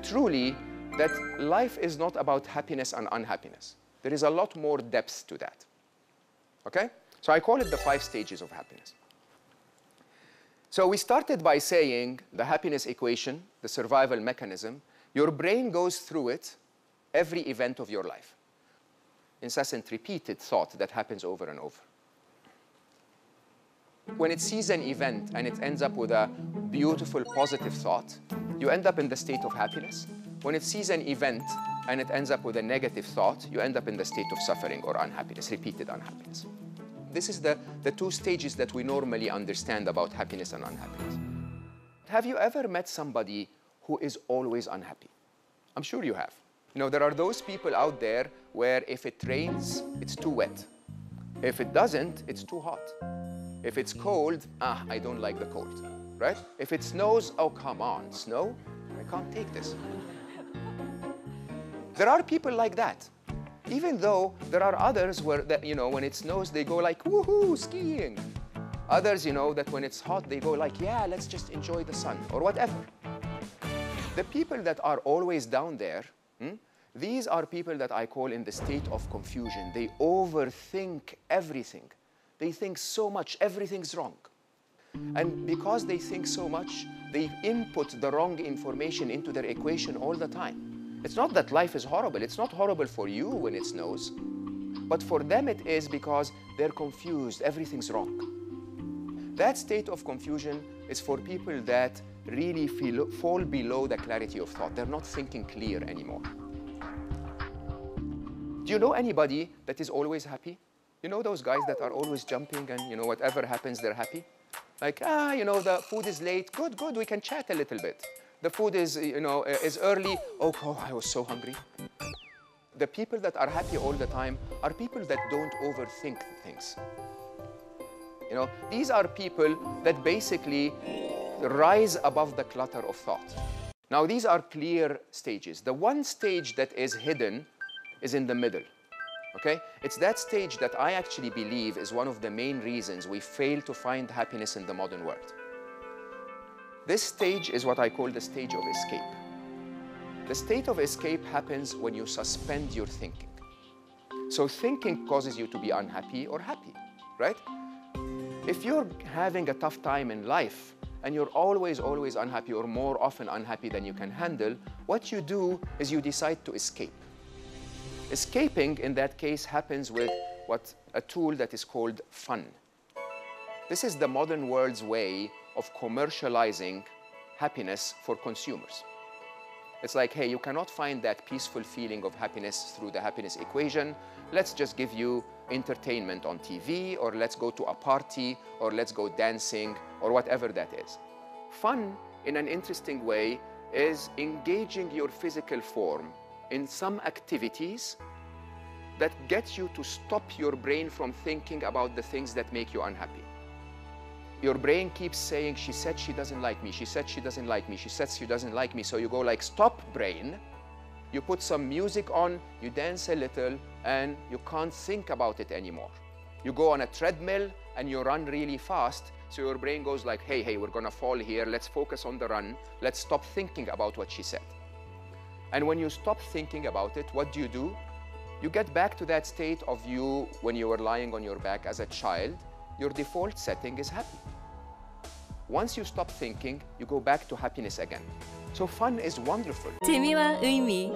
truly that life is not about happiness and unhappiness. There is a lot more depth to that. Okay? So I call it the 5 stages of happiness. So we started by saying the happiness equation, the survival mechanism, your brain goes through it every event of your life. Incessant, repeated thought that happens over and over. When it sees an event and it ends up with a beautiful, positive thought, you end up in the state of happiness. When it sees an event and it ends up with a negative thought, you end up in the state of suffering or unhappiness, repeated unhappiness. This is the 2 stages that we normally understand about happiness and unhappiness. Have you ever met somebody who is always unhappy? I'm sure you have. You know, there are those people out there where if it rains, it's too wet. If it doesn't, it's too hot. If it's cold, I don't like the cold, right? If it snows, oh, come on, snow? I can't take this. There are people like that. Even though there are others where, you know, when it snows, they go like, woohoo, skiing. Others, you know, that when it's hot, they go like, yeah, let's just enjoy the sun, or whatever. The people that are always down there, these are people that I call in the state of confusion. They overthink everything. They think so much, everything's wrong. And because they think so much, they input the wrong information into their equation all the time. It's not that life is horrible. It's not horrible for you when it snows. But for them it is because they're confused, everything's wrong. That state of confusion is for people that really fall below the clarity of thought. They're not thinking clear anymore. Do you know anybody that is always happy? You know those guys that are always jumping and, you know, whatever happens, they're happy? Like, you know, the food is late. Good, good, we can chat a little bit. The food is, you know, is early. Oh, I was so hungry. The people that are happy all the time are people that don't overthink things. You know, these are people that basically rise above the clutter of thought. Now, these are clear stages. The one stage that is hidden is in the middle. Okay? It's that stage that I actually believe is one of the main reasons we fail to find happiness in the modern world. This stage is what I call the stage of escape. The state of escape happens when you suspend your thinking. So thinking causes you to be unhappy or happy, right? If you're having a tough time in life and you're always unhappy or more often unhappy than you can handle, what you do is you decide to escape. Escaping, in that case, happens with a tool that is called fun. This is the modern world's way of commercializing happiness for consumers. It's like, hey, you cannot find that peaceful feeling of happiness through the happiness equation. Let's just give you entertainment on TV, or let's go to a party, or let's go dancing, or whatever that is. Fun, in an interesting way, is engaging your physical form in some activities that get you to stop your brain from thinking about the things that make you unhappy. Your brain keeps saying, she said she doesn't like me, she said she doesn't like me, she said she doesn't like me. So you go like, stop brain. You put some music on, you dance a little, and you can't think about it anymore. You go on a treadmill and you run really fast, so your brain goes like, hey, we're gonna fall here, let's focus on the run, let's stop thinking about what she said. And when you stop thinking about it, what do? You get back to that state of you when you were lying on your back as a child. Your default setting is happy. Once you stop thinking, you go back to happiness again. So fun is wonderful. 재미와 의미.